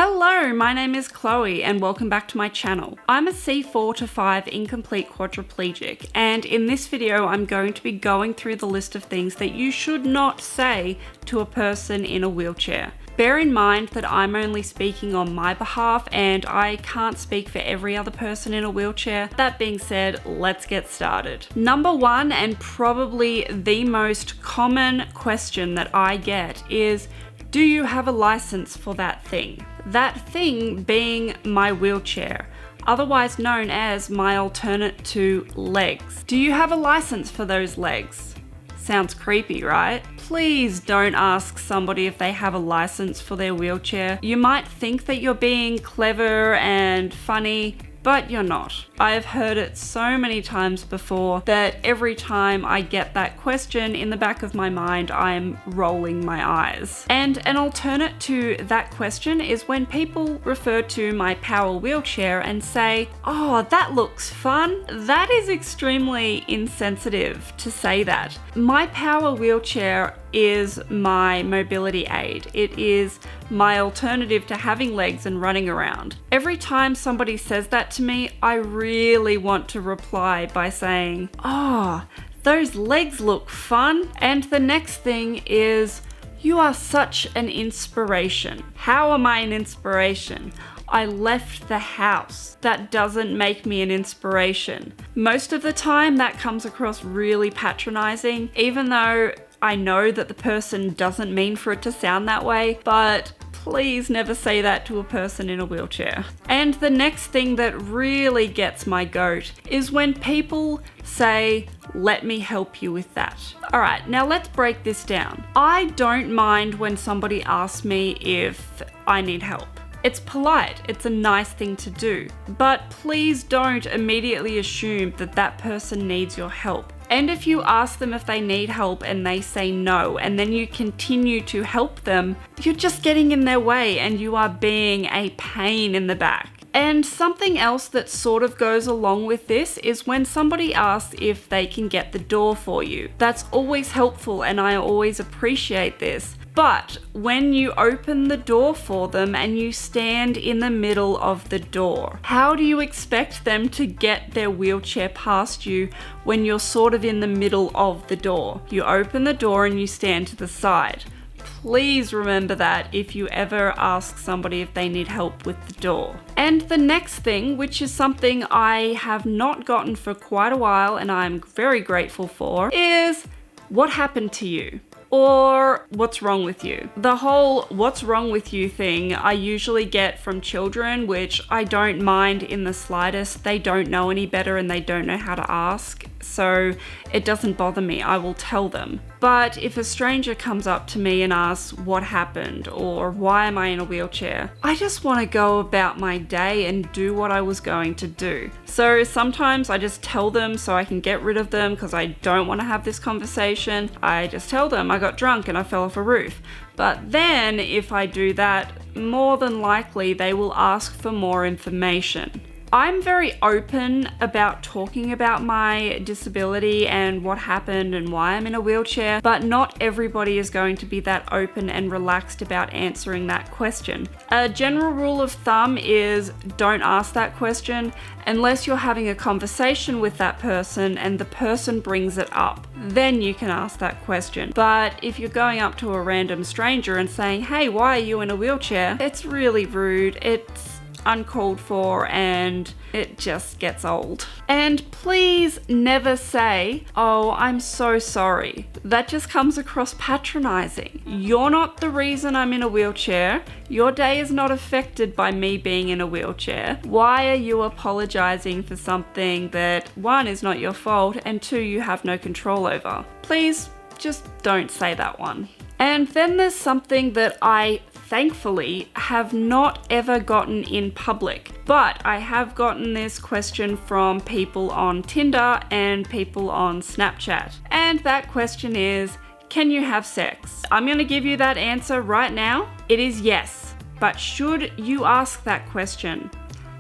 Hello, my name is Chloe and welcome back to my channel. I'm a C4 to 5 incomplete quadriplegic, and in this video I'm going to be going through the list of things that you should not say to a person in a wheelchair. Bear in mind that I'm only speaking on my behalf and I can't speak for every other person in a wheelchair. That being said, let's get started. Number one, and probably the most common question that I get is, do you have a license for that thing? That thing being my wheelchair, otherwise known as my alternate to legs. Do you have a license for those legs? Sounds creepy, right? Please don't ask somebody if they have a license for their wheelchair. You might think that you're being clever and funny, but you're not. I've heard it so many times before that every time I get that question in the back of my mind, I'm rolling my eyes. And an alternate to that question is when people refer to my power wheelchair and say, "Oh, that looks fun." That is extremely insensitive to say that. My power wheelchair is my mobility aid. It is my alternative to having legs and running around. Every time somebody says that to me, I really want to reply by saying, "Oh, those legs look fun." And the next thing is, "You are such an inspiration." How am I an inspiration? I left the house. That doesn't make me an inspiration. Most of the time that comes across really patronizing, even though I know that the person doesn't mean for it to sound that way, but please never say that to a person in a wheelchair. And the next thing that really gets my goat is when people say, "Let me help you with that." All right, now let's break this down. I don't mind when somebody asks me if I need help. It's polite, it's a nice thing to do, but please don't immediately assume that that person needs your help. And if you ask them if they need help and they say no, and then you continue to help them, you're just getting in their way and you are being a pain in the back. And something else that sort of goes along with this is when somebody asks if they can get the door for you. That's always helpful and I always appreciate this. But when you open the door for them and you stand in the middle of the door, how do you expect them to get their wheelchair past you when you're sort of in the middle of the door? You open the door and you stand to the side. Please remember that if you ever ask somebody if they need help with the door. And the next thing, which is something I have not gotten for quite a while and I'm very grateful for, is, "What happened to you?" Or "What's wrong with you?" The whole "what's wrong with you" thing I usually get from children, which I don't mind in the slightest. They don't know any better and they don't know how to ask, so it doesn't bother me. I will tell them. But if a stranger comes up to me and asks what happened or why am I in a wheelchair, I just want to go about my day and do what I was going to do. So sometimes I just tell them so I can get rid of them because I don't want to have this conversation. I just tell them I got drunk and I fell off a roof. But then if I do that, more than likely they will ask for more information. I'm very open about talking about my disability and what happened and why I'm in a wheelchair, but not everybody is going to be that open and relaxed about answering that question. A general rule of thumb is don't ask that question unless you're having a conversation with that person and the person brings it up. Then you can ask that question. But if you're going up to a random stranger and saying, "Hey, why are you in a wheelchair?" it's really rude. It's uncalled for and it just gets old. And please never say, "Oh, I'm so sorry." That just comes across patronizing. You're not the reason I'm in a wheelchair. Your day is not affected by me being in a wheelchair. Why are you apologizing for something that, one, is not your fault and two, you have no control over? Please just don't say that one. And then there's something that I thankfully have not ever gotten in public, but I have gotten this question from people on Tinder and people on Snapchat. And that question is, can you have sex? I'm gonna give you that answer right now. It is yes. But should you ask that question?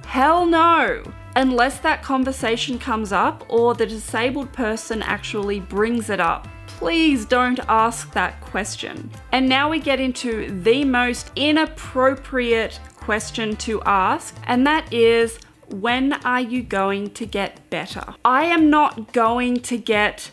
Hell no! Unless that conversation comes up or the disabled person actually brings it up. Please don't ask that question. And now we get into the most inappropriate question to ask, and that is, when are you going to get better? I am not going to get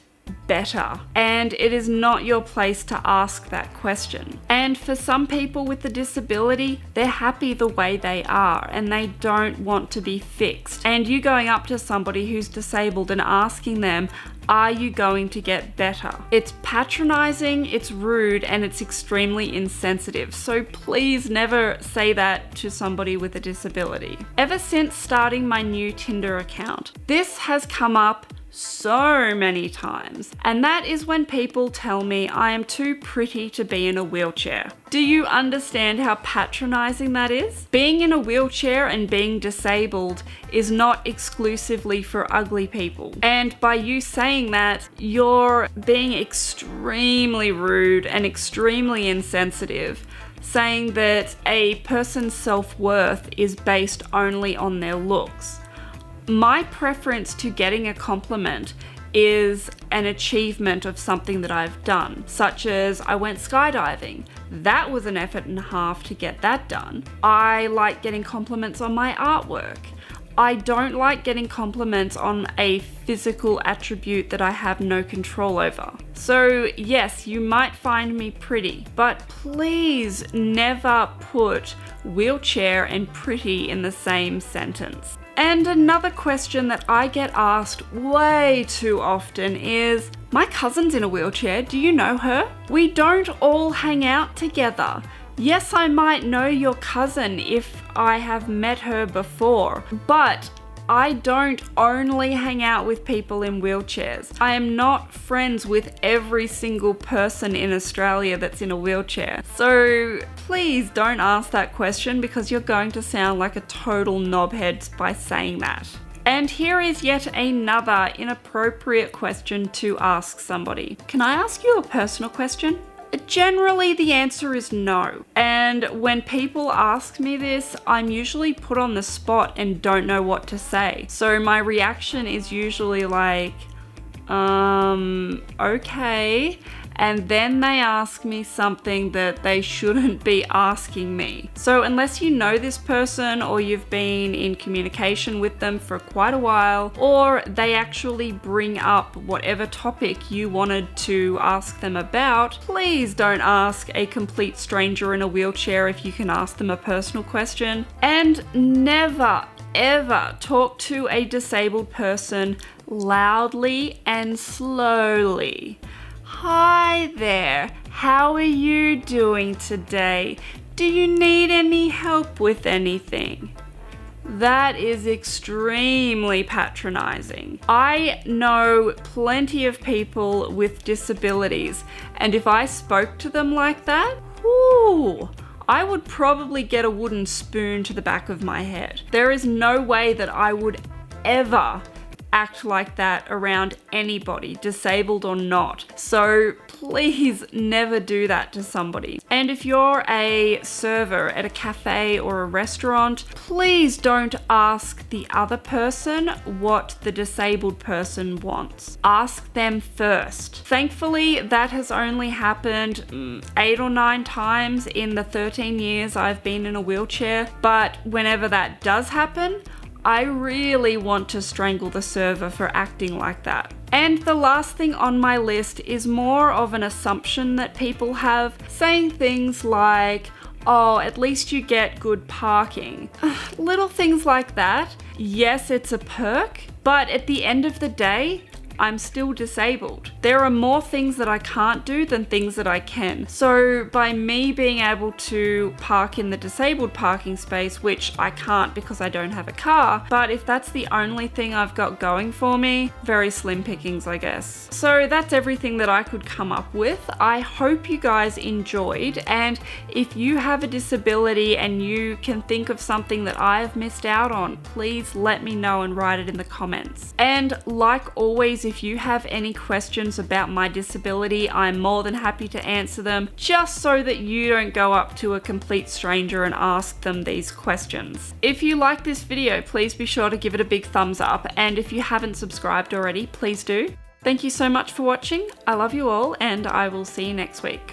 better, and it is not your place to ask that question. And for some people with a disability, they're happy the way they are and they don't want to be fixed. And you going up to somebody who's disabled and asking them, are you going to get better? It's patronizing, it's rude, and it's extremely insensitive. So please never say that to somebody with a disability. Ever since starting my new Tinder account, this has come up so many times, and that is when people tell me I am too pretty to be in a wheelchair. Do you understand how patronizing that is? Being in a wheelchair and being disabled is not exclusively for ugly people. And by you saying that, you're being extremely rude and extremely insensitive, saying that a person's self-worth is based only on their looks. My preference to getting a compliment is an achievement of something that I've done, such as I went skydiving. That was an effort and a half to get that done. I like getting compliments on my artwork. I don't like getting compliments on a physical attribute that I have no control over. So yes, you might find me pretty, but please never put wheelchair and pretty in the same sentence. And another question that I get asked way too often is, my cousin's in a wheelchair, do you know her? We don't all hang out together. Yes, I might know your cousin if I have met her before, but I don't only hang out with people in wheelchairs. I am not friends with every single person in Australia that's in a wheelchair. So please don't ask that question, because you're going to sound like a total knobhead by saying that. And here is yet another inappropriate question to ask somebody. Can I ask you a personal question? Generally, the answer is no. And when people ask me this, I'm usually put on the spot and don't know what to say. So my reaction is usually like, okay. And then they ask me something that they shouldn't be asking me. So unless you know this person, or you've been in communication with them for quite a while, or they actually bring up whatever topic you wanted to ask them about, please don't ask a complete stranger in a wheelchair if you can ask them a personal question. And never, ever talk to a disabled person loudly and slowly. Hi there, how are you doing today? Do you need any help with anything? That is extremely patronizing. I know plenty of people with disabilities, and if I spoke to them like that, whoo, I would probably get a wooden spoon to the back of my head. There is no way that I would ever act like that around anybody, disabled or not. So please never do that to somebody. And if you're a server at a cafe or a restaurant, please don't ask the other person what the disabled person wants. Ask them first. Thankfully, that has only happened 8 or 9 times in the 13 years I've been in a wheelchair. But whenever that does happen, I really want to strangle the server for acting like that. And the last thing on my list is more of an assumption that people have, saying things like, oh, at least you get good parking. Little things like that. Yes, it's a perk, but at the end of the day, I'm still disabled. There are more things that I can't do than things that I can. So by me being able to park in the disabled parking space, which I can't because I don't have a car, but if that's the only thing I've got going for me, very slim pickings, I guess. So that's everything that I could come up with. I hope you guys enjoyed, and if you have a disability and you can think of something that I've missed out on, please let me know and write it in the comments. And like always, if you have any questions about my disability, I'm more than happy to answer them, just so that you don't go up to a complete stranger and ask them these questions. If you like this video, please be sure to give it a big thumbs up, and if you haven't subscribed already, please do. Thank you so much for watching. I love you all, and I will see you next week.